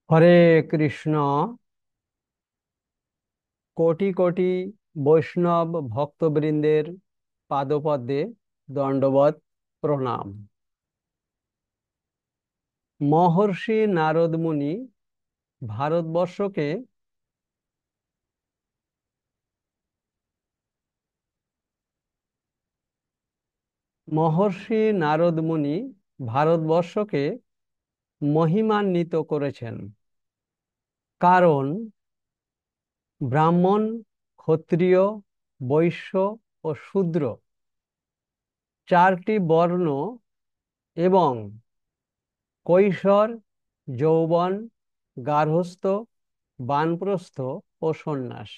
হরে কৃষ্ণ। কোটি কোটি বৈষ্ণব ভক্তবৃন্দের পাদপদ্মে দণ্ডবৎ প্রণাম। মহর্ষি নারদ মুনি ভারতবর্ষকে মহর্ষি নারদ মুনি ভারতবর্ষকে মহিমান্বিত করেছেন। কারণ ব্রাহ্মণ, ক্ষত্রিয়, বৈশ্য ও শূদ্র চারটি বর্ণ এবং কৈশোর, যৌবন, গার্হস্থ্য, বানপ্রস্থ ও সন্ন্যাস,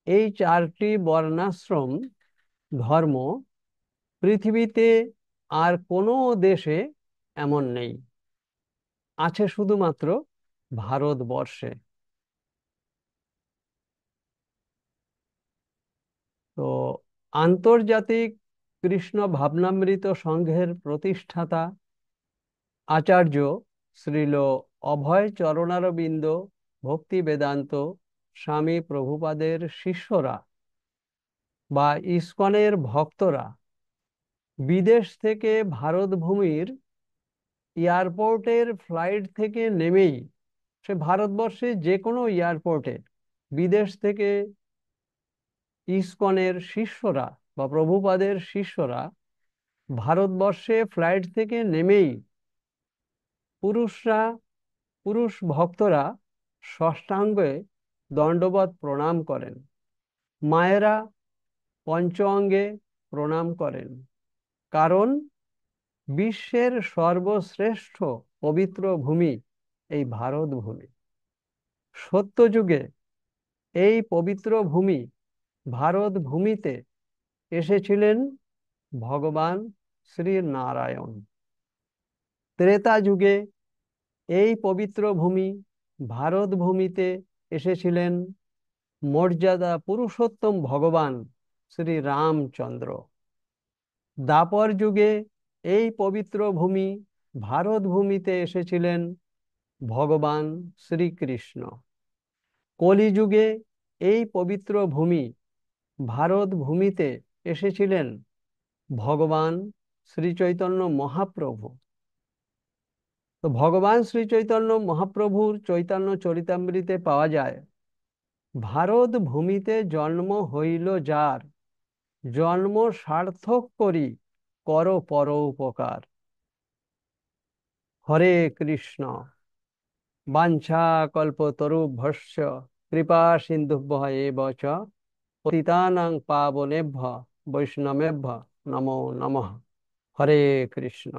এই চারটি বর্ণাশ্রম ধর্ম পৃথিবীতে আর কোনো দেশে এমন নেই, আছে শুধুমাত্র ভারতবর্ষে। তো আন্তর্জাতিক কৃষ্ণ ভাবনামৃত সংঘের প্রতিষ্ঠাতা আচার্য শ্রীল অভয় চরণারবিন্দ ভক্তি বেদান্ত স্বামী প্রভুপাদের শিষ্যরা বা ইসকনের ভক্তরা বিদেশ থেকে ভারত ভূমির এয়ারপোর্টের ফ্লাইট থেকে নেমেই, সে ভারতবর্ষে যে কোনো এয়ারপোর্টে বিদেশ থেকে ইসকনের শিষ্যরা বা প্রভুপাদের শিষ্যরা ভারতবর্ষে ফ্লাইট থেকে নেমেই পুরুষরা পুরুষ ভক্তরা ষষ্ঠাঙ্গে দণ্ডবৎ প্রণাম করেন, মায়েরা পঞ্চ অঙ্গে প্রণাম করেন। কারণ বিশ্বের সর্বশ্রেষ্ঠ পবিত্র ভূমি এই ভারত ভূমি। সত্যযুগে এই পবিত্র ভূমি ভারত ভূমিতে এসেছিলেন ভগবান শ্রী নারায়ণ। ত্রেতা যুগে এই পবিত্র ভূমি ভারত ভূমিতে এসেছিলেন মর্যাদা পুরুষোত্তম ভগবান শ্রী রামচন্দ্র। দ্বাপর যুগে এই পবিত্র ভূমি ভারত ভূমিতে এসেছিলেন ভগবান শ্রীকৃষ্ণ। কলিযুগে এই পবিত্র ভূমি ভারত ভূমিতে এসেছিলেন ভগবান শ্রী চৈতন্য মহাপ্রভু। তো ভগবান শ্রী চৈতন্য মহাপ্রভুর চৈতন্য চরিতামৃতে পাওয়া যায়, ভারত ভূমিতে জন্ম হইল যার, জন্ম সার্থক করি কর পর উপকার। হরে কৃষ্ণ। বাঞ্ছা কল্পতরুভ্যশ্চ কৃপা সিন্ধুভ্যঃ এব চ পতিতানাং পাবনেভ্যঃ বৈষ্ণবেভ্যঃ নমো নমঃ। হরে কৃষ্ণ।